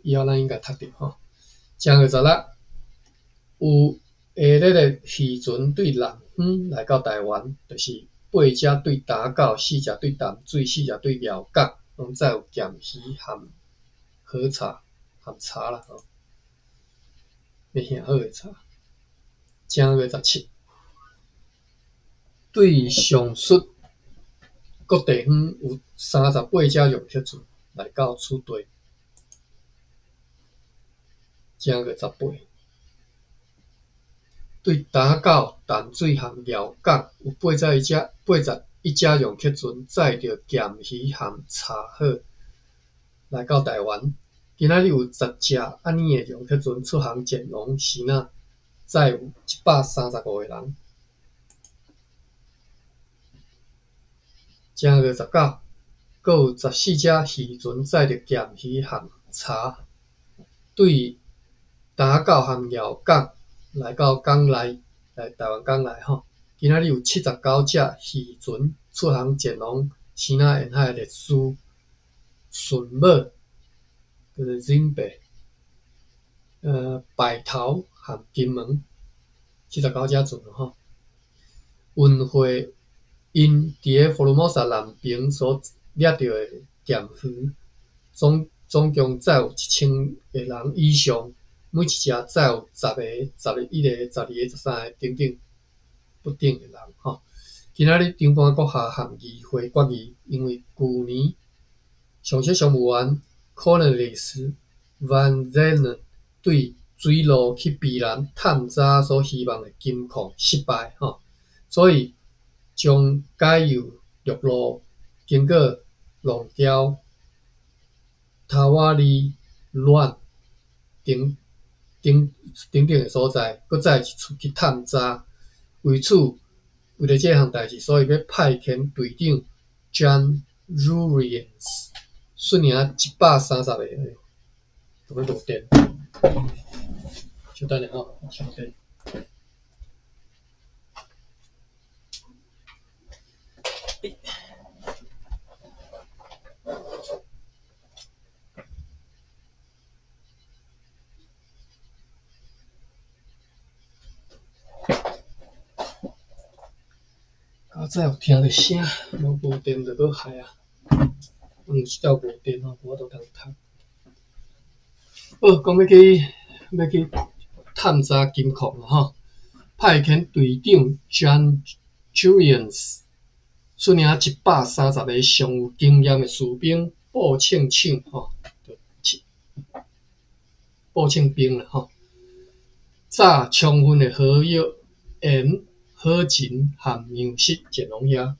以后咱应该读着吼。正26有下日的渔船对南方来到台湾，就是8只对打狗，4只对淡水，4只对庙港，拢载有咸鱼含茶啦吼，要烘好的茶。正17对上述各地方有38只用客船来到厝地。正个18。对打狗、淡水含寮港有81只用客船载着咸鱼含茶货来到台湾。今仔日有10只安尼的用客船出航前往时仔，载有135个人。正月19，阁有14只渔船载着咸鱼含茶，对打狗含寮港来到港内，台湾港内吼。今仔日有79只渔船出航前往西南沿海的历史顺尾，就是忍白、白头含金门，79只船吼。运货因伫咧福尔摩沙南边所掠到的咸鱼，总共载有1000个人以上，每一只载有10个、11个、12个、13个等等不等的人吼。今仔日长官阁下含议会决议，因为旧年上席商务员 Cornelis van Zenen 对水路去避难探查所希望的金矿失败吼，所以将改由陆路经过龙桥、塔瓦里卵等的所在，搁再一次去探查。为了这项代志，所以要派遣队长 John Rurians 率领130个，都要无电。稍等下吼，稍等。较早有听着声，无电就搁害啊。到无电吼，我都通读。好，讲要去探查金矿啦吼，派遣队长 John Julians 率领130个上有经验的士兵步枪手吼，步枪兵啦吼，炸充分的火药、盐、火钱含粮食前往遐。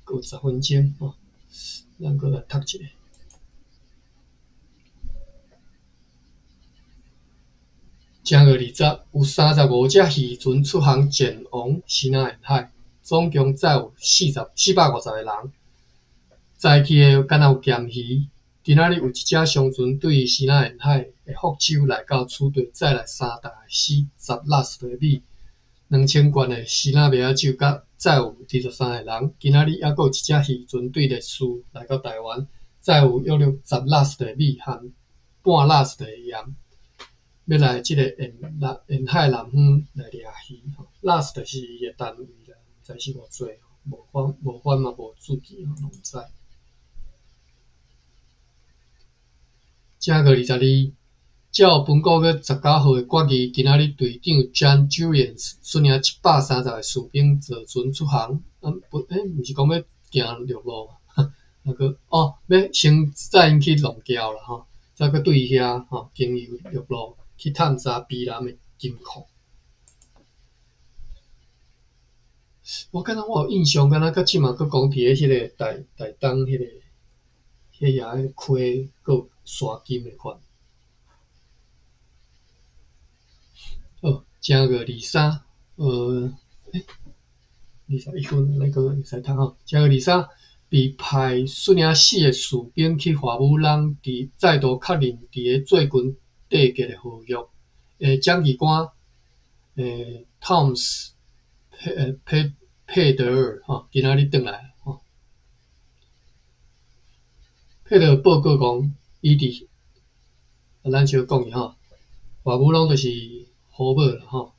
有10分钟吼，咱搁来读一下。正月20有35只渔船出航前往西南沿海，总共载有450个人。载去的敢若有咸鱼。今仔日有一只商船对西南沿海的福州来到此地，载来3大40拉斯的米、2000罐的西南麦酒，甲载有23个人。今仔日还阁有一只渔船对历史来到台湾，载有约10拉斯的米和半拉斯的盐，要来即个沿海南方来掠鱼。拉斯就是伊的单位啦，毋知是偌济，无番嘛无注记，拢毋知。正月22，照本国月19号的决议，今仔日队长 John Julians 率领130个士兵坐船出航。毋是讲要行陆路嘛？要先载因去龙桥啦吼，再搁对遐吼经由陆路去探查避南的金矿。我敢若我有印象，敢若到即嘛搁讲伫咧迄个台东迄个遐溪搁有刷金的款。好，正月23， 21分，咱搁会使读吼。正月23，被派率领4个士兵去华武人再度确认伫咧最近缔结的合约。蒋义官Thomas 佩德尔吼，今仔日转来吼。佩德尔报告讲，伊伫咱小讲伊吼，华武拢就是好母啦吼。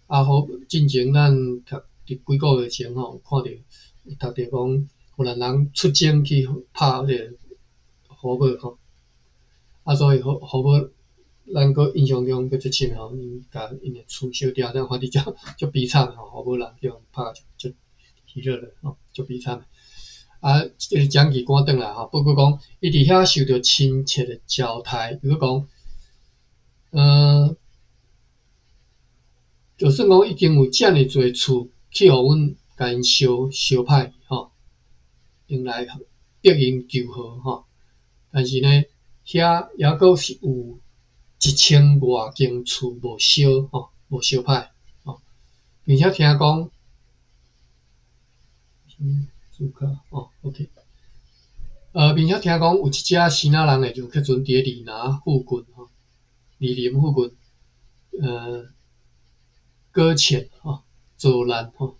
进前咱伫几个月前吼，看到有读着讲，荷兰人出征去拍迄个好母吼。所以好母，咱搁印象中搁足深吼，因甲因的厝烧掉，咱看伫足悲惨吼，好母人叫人拍足喜乐的吼，足悲惨。即个讲期赶转来吼，报告讲伊伫遐受到亲切的招待，比如讲，就算讲已经有遮尔侪厝去互阮甲因相派吼，用来得因求和吼，但是呢，遐抑阁是有1000外间厝无相派吼，并且听讲，注卡OK，并且听讲有一只新仔人诶，就去阵伫里拿附近吼，里林附近，搁浅吼，遭难吼。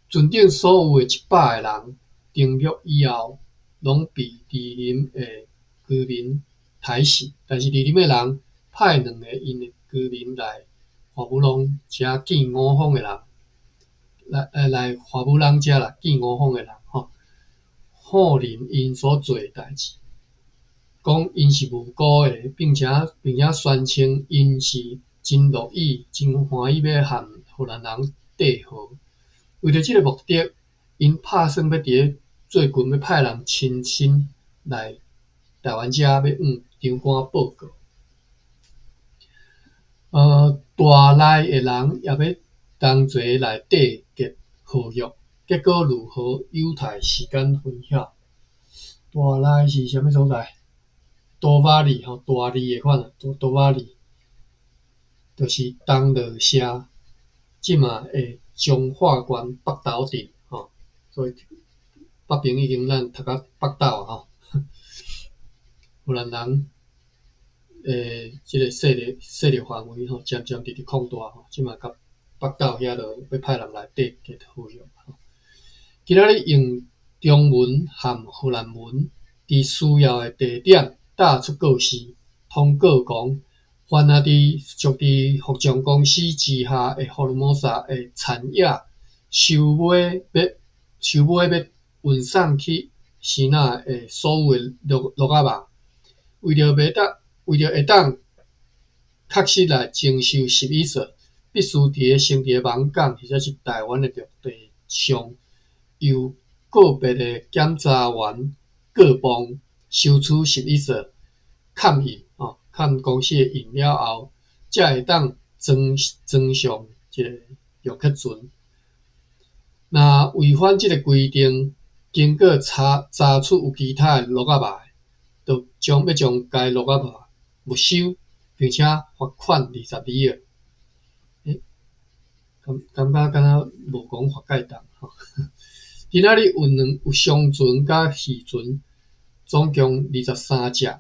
船顶所有诶100个人登陆以后，拢被里林诶居民杀死，但是里林诶人派2个因诶居民来华武龙遮见我方诶人，来华武人遮啦见我方诶人吼，否认因所做诶代志，讲因是无辜诶，并且宣称因是真乐意、真欢喜要和荷兰人缔和。为着即个目的，因拍算要伫最近要派人亲身来台湾遮要长官报告。大内诶人也要同齐来缔结合约，结果如何有待时间分晓。大内是啥物所在？多瓦里吼，大里诶款多瓦里，就是东乐社，即嘛会彰化县北斗镇吼，所以北平已经咱读到北斗啊吼，荷兰人即个势力范围吼，渐渐直扩大吼，即嘛甲北斗遐就要派人来缔结合约吼。今仔日用中文和荷兰文伫需要诶地点打出告示，通告讲，凡属伫福将公司之下诶福尔摩沙诶产业收买要运送去先仔诶所有诶鹿仔肉，为着会当确实来征收11税，必须伫成伫网港或者是台湾诶陆地上，由个别诶检查员各帮收取11税，勘印勘公司诶印了后，才会当装上即个游客船。若违反即个规定，经过查出有其他诶鹿仔肉，就要将该鹿仔肉没收，并且罚款22个。感觉敢若无讲罚介重吼。今仔日有商船甲渔船，总共23只，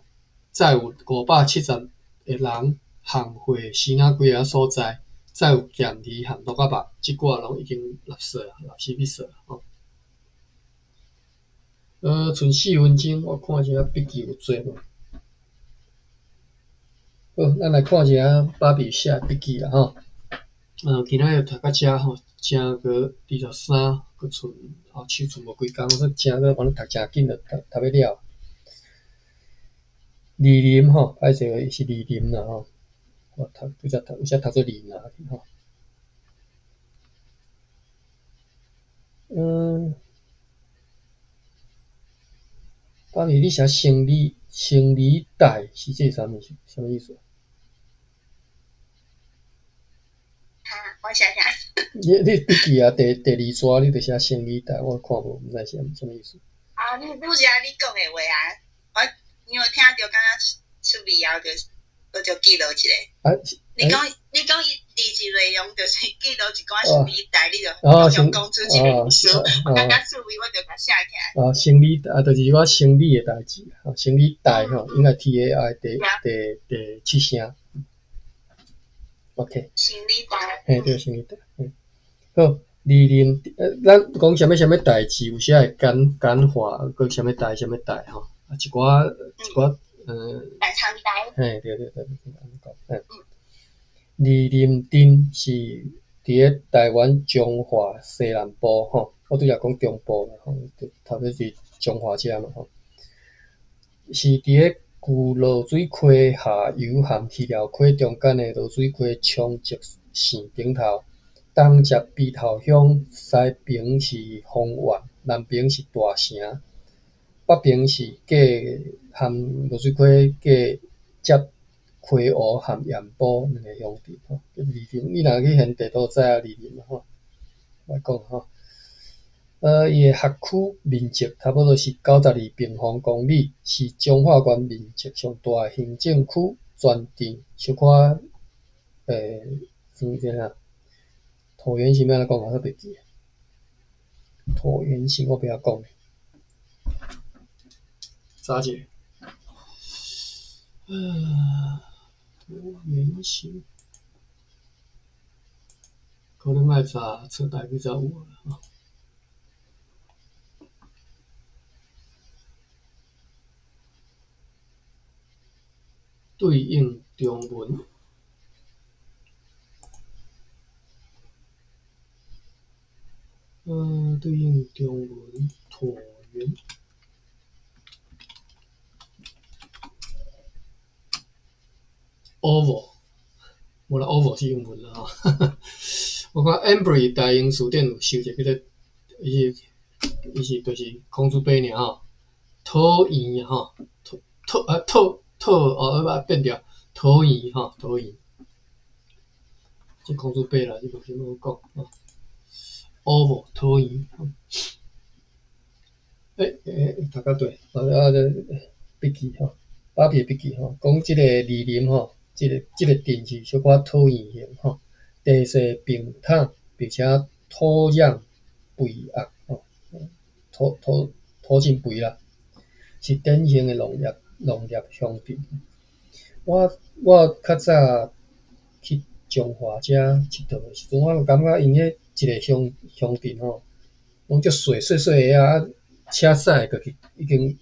载有570个人，航回西南几个所在，载有咸鱼和鹿仔肉，即寡拢已经纳税啦，纳11税啦吼。剩4分钟，我看一下笔记有做无。好，咱来看一下芭比写笔记啦吼。今仔日读到遮吼，正个23，佫剩后手剩无几工，说正个反正读诚紧就读要了。李林吼，歹势个是李林啦吼，我拄则读做李林吼。芭比你写生理带是这啥物意思？我想想。你笔记啊，第2刷你著写生理带，我看无，毋知是啥物意思。你是你讲诶话啊，我因为听着敢若趣味后，就记录一下。你讲字内容就是记录一寡生理带，你就马上讲出一个意思。我感觉趣味，我就甲写起来。生理就是我生理诶代志，生理带吼，应该 TAI 第7声。OK。生理带。对，生理带。好，李林，咱讲啥物代志，有时会简化，佮啥物代吼，一寡。大长带。对，安尼讲。李林镇是伫台湾彰化西南部吼，我拄则讲中部啦吼，头尾是彰化遮嘛吼，是伫旧落水溪下游和鱼寮溪中间的落水溪冲积线顶头，东接鼻头乡，西边是丰原南边是大城，北边是隔含罗水溪隔接溪湖含盐埔两个乡镇吼，叫离林。你若去现地图知影离林吼，我讲吼。伊诶辖区面积差不多是92平方公里，是彰化县面积上大诶行政区，全镇小可算啥啊？椭圆形要安怎讲我袂记。椭圆形我袂晓讲。查者，椭圆形，可能爱查册台语才有啊。对应中文，对应中文椭圆。oval， 无啦 oval 是英文啦吼。我看 Embry 大英书店有收一个叫做，伊是就是空珠杯尔吼，椭圆吼，要把它变掉，椭圆吼，椭圆。这空珠杯啦，你无听我讲吼 ，oval 椭圆。读到对，笔记吼，把笔记吼，讲即个离林吼，即个镇是小可椭圆形吼，地势平坦，并且土壤肥沃吼，土真肥啦，是典型的农业乡镇。我较早去彰化遮佚佗的时阵，我感觉因迄一个乡镇吼，拢足细啊，车驶过去已经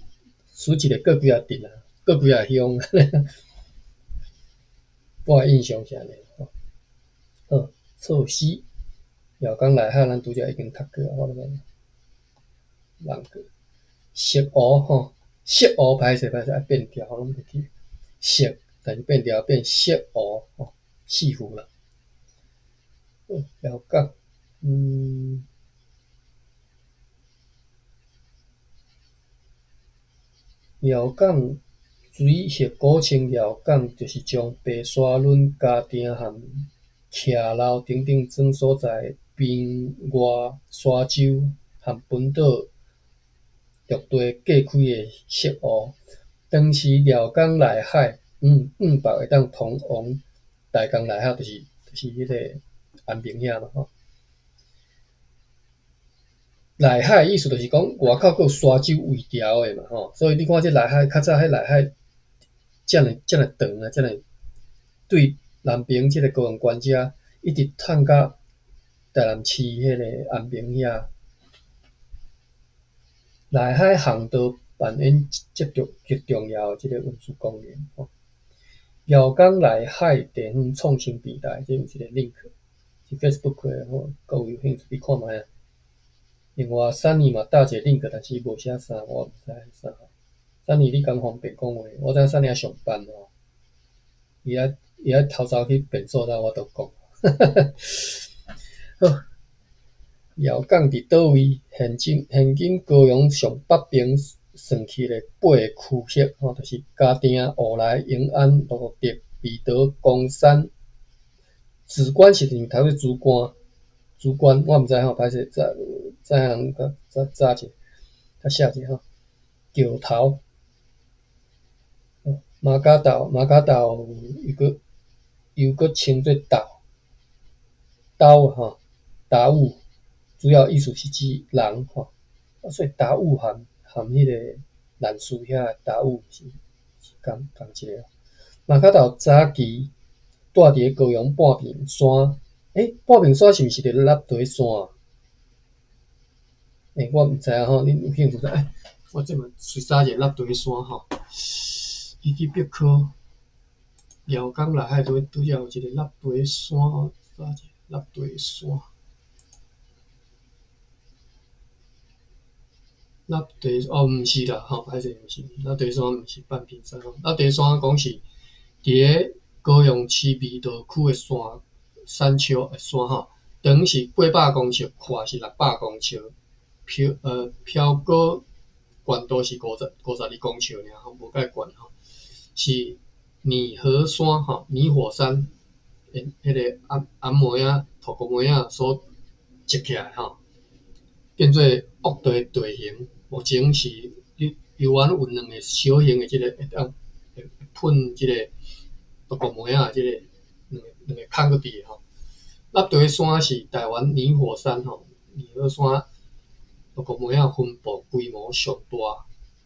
数一个过几啊镇啊，过几啊乡。我的印象是安尼吼。措施，姚港内海咱拄则已经读过啊，我拢人过。石湖吼，石湖歹势爱变调，我拢袂记。石，但是变调变石湖吼，四湖啦。姚港，姚港水系古称姚港，就是将白沙仑家庭和骑楼等等种所在边外沙洲和本岛陆地隔开的石湖，当时辽港内海北会当通往大江内海，就是迄个安平遐嘛吼。内海意思就是讲外口佫有沙洲围条的嘛吼，所以你看这内海较早迄内海遮尔长啊，遮尔对南平即个高雄县遮一直探到台南市迄个安平遐。内海航道扮演极重要的即个运输功能吼。姚港内海地方创新平台，这有一个 link， 是 Facebook 的吼，各位有兴趣去看卖啊。另外，Sunny 嘛搭一个 link， 但是伊无写啥，我毋知啥。Sunny 你敢方便讲话？我知 Sunny 也上班吼，伊爱透早去便所啦，我都讲。好，姚港伫倒位？现今高雄上北边算起来8个区域吼，就是嘉定、乌来、永安、芦竹、美德、公山。梓官是毋是头个主官？主官我毋知吼，歹势再人甲查者，甲写者吼。桥头，马家斗又搁称做斗吼，达悟，主要意思是指人吼，所以达悟含迄个兰屿遐达悟是共一个。马家斗早期住伫高雄半屏山，半屏山是毋是伫立堆山啊？我毋知影吼，恁有兴趣的？我即嘛随查者立堆山吼，依据笔科，辽港内海拄则有一个立堆山吼，查者立堆山。立堆毋是啦吼，歹势毋是，立堆山毋是半屏山吼，立堆山讲是伫个高雄市美道区的山丘的山吼，长是800公尺，宽是600公尺。标高悬度是52公尺尔，吼，无介悬吼，是泥河山吼，泥火山，迄个暗梅啊、土国梅啊所积起来吼，变做恶地地形。目前是游玩有2个小型的会当喷土国梅啊两个坑搁伫吼。那对山是台湾泥火山吼，泥火山土国梅啊分布规模上大，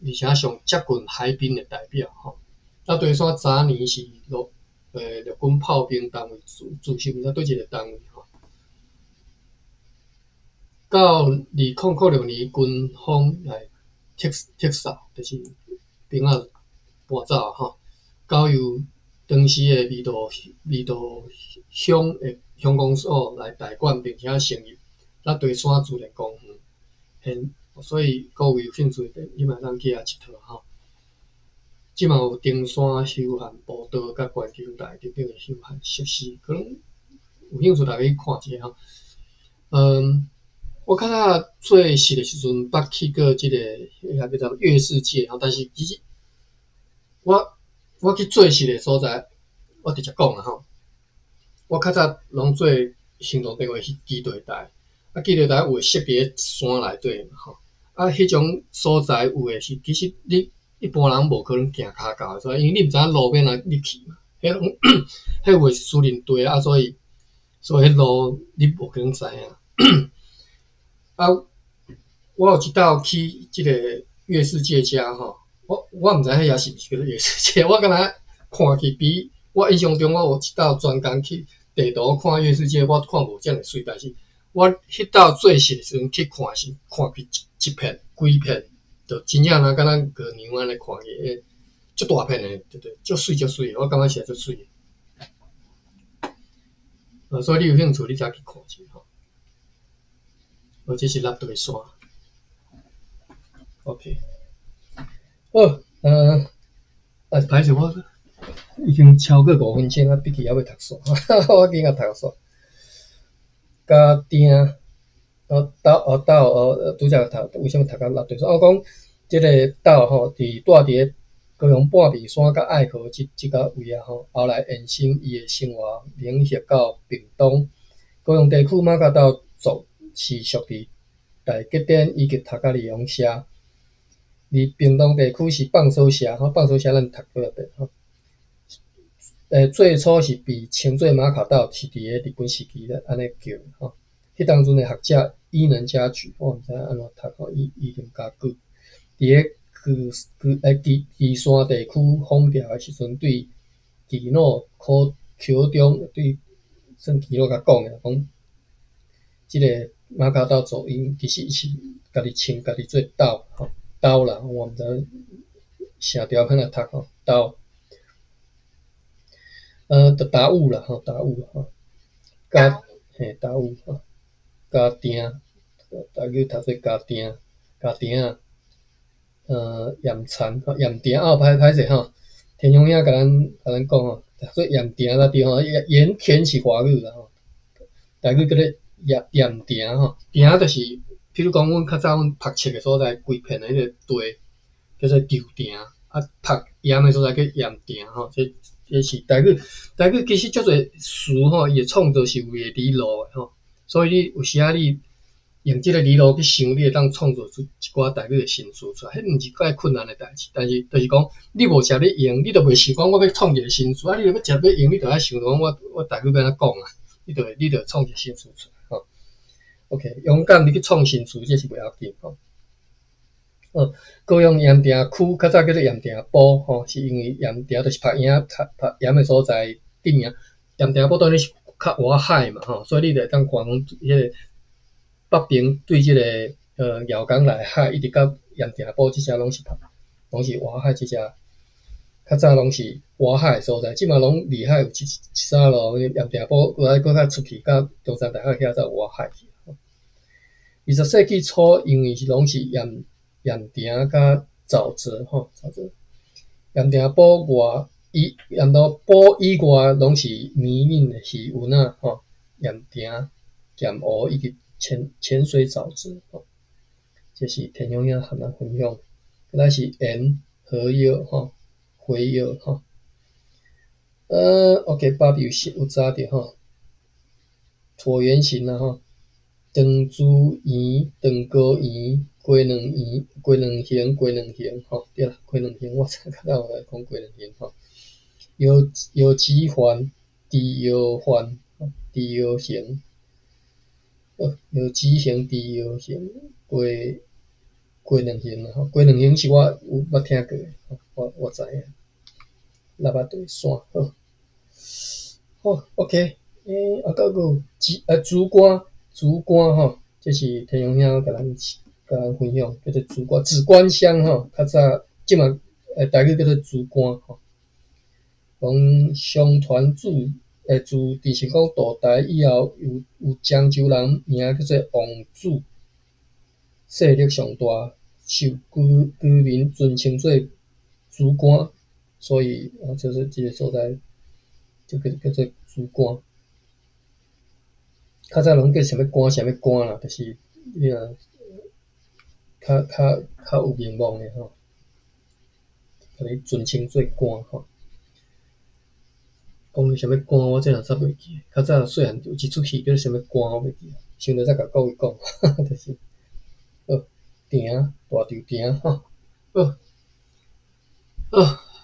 而且上接近海滨的代表吼。那对山早年是陆军炮兵单位驻守，毋知对一个单位吼。到2006年军方来撤扫，就是兵仔搬走吼。交由当时的味道乡公所来代管，并且成立咱对山自然公园。所以各位有兴趣，你嘛通去遐佚佗吼。即嘛有登山休闲步道甲观景台等等的休闲设施，可能有兴趣大家去看一下吼。我较早做事的时阵，捌去过遐叫做月世界吼，但是其实我去做事的所在，我直接讲啦吼，我较早拢做行动电话去基地台，基地台有诶设伫山内底嘛吼，迄种所在有诶是其实你一般人无可能行骹到，所以因为你毋知影路要哪入去嘛，迄有诶是私人地啊，所以迄路你无可能知影。我有一道去月世界遮吼，我毋知迄遐是毋是叫做月世界，我敢若看去比我印象中我有一道专工去地图看月世界，我看无遮尔水，但是我迄道做事的时阵去看是看去一片规片，就真正敢若月娘安尼看去，足大片的，对，足水，我感觉是足水的。所以你有兴趣你再去看一下吼。这是六对山。OK， 好，歹势我已经超过5分钟啊，毕竟还要读书，我今仔读书。家庭，拄则读，为什么读到六对山？我讲即个岛吼，住伫高雄半壁山甲爱河即个位啊吼，后来延伸伊诶生活领域到屏东、高雄地区马甲岛族是属伫大吉点以及塔加利用社，而屏东地区是放手社吼，放手社咱读过一遍吼。最初是被称作马卡岛，是伫个日本时期咧安尼叫吼。迄当阵诶学者伊能嘉矩，我毋知安怎读吼，伊能嘉矩，伫个岐山地区访调诶时阵，对基诺口中对算基诺甲讲诶，讲即个马卡岛族因其实是家己称家己做岛吼，岛啦，我毋知声调安怎读吼，岛。达悟啦吼，达悟吼，达悟吼，家庭，大家读做家庭啊，盐田吼，盐田歹势吼，田雄兄甲咱讲吼，读做盐田啦对吼，盐田是华语啦吼，大家叫做盐田吼，田就是，譬如讲阮较早阮读册诶所在，规片诶迄个地叫做稻田，啊读盐诶所在叫盐田吼，这是台语其实足侪词吼，伊诶创造是为理路诶吼，所以你有时啊你用即个理路去想，你会当创造出一寡台语诶新词出来，迄毋是介困难诶代志，但是就是讲你无食咧用，你就袂想讲我要创一个新词，啊你要食要用，你就爱想讲我台语要安怎讲啊，你就创一个新词出来吼。OK， 勇敢你去创新词，这是袂要紧吼。高雄盐埕区较早叫做盐埕埔吼，是因为盐埕就是拍盐诶所在地名。盐埕埔当然是较外海嘛吼，所以你就会当看讲迄个北平对即个舀港内海一直到盐埕埔即只拢是外海即只，较早拢是外海诶所在，即嘛拢离海有一沙路，盐埕埔搁较出去到中山大学遐才有外海去。20世纪初，因为是拢是盐埕甲沼泽吼，沼泽盐埕埔以外拢是泥泞的溪湾啊吼，盐埕、咸湖以及浅水沼泽吼。这是田兄兄和咱分享。再来是盐、荷叶吼、茴叶吼。OK， 芭比有查到吼，椭圆形啦吼，长珠圆、长高圆、鸡卵圆、鸡卵形、鸡卵形吼，对啦，鸡卵形我较早有来讲鸡卵形吼。药枝环、滴药环、滴药形，药枝形、滴药形、鸡卵形啦吼，鸡卵形是我有捌听过诶，我知影。喇叭对线好。好 ，OK， 啊，搁有竹竿吼，这是天阳兄甲咱分享，叫做竹竿，紫官香吼，较早即嘛台语叫做竹竿吼。讲相传自自是讲渡台以后，有漳州人名叫做王子，势力上大，受居民尊称做竹竿，所以就是这个所在。就叫做竹竿，较早拢叫啥物竿啦，就是你若较有名望诶吼，互你尊称做竿吼。讲啥物竿，我真若煞袂记。较早细汉有一出戏叫啥物竿，我袂记，想着再甲各位讲，就是大稻埕吼，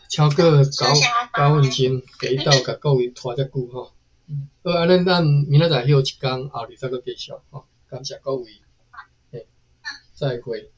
超过9分钟，第一道甲各位拖遮久吼。好，安尼咱明仔载休一天，后日再搁继续吼。感谢各位，再会。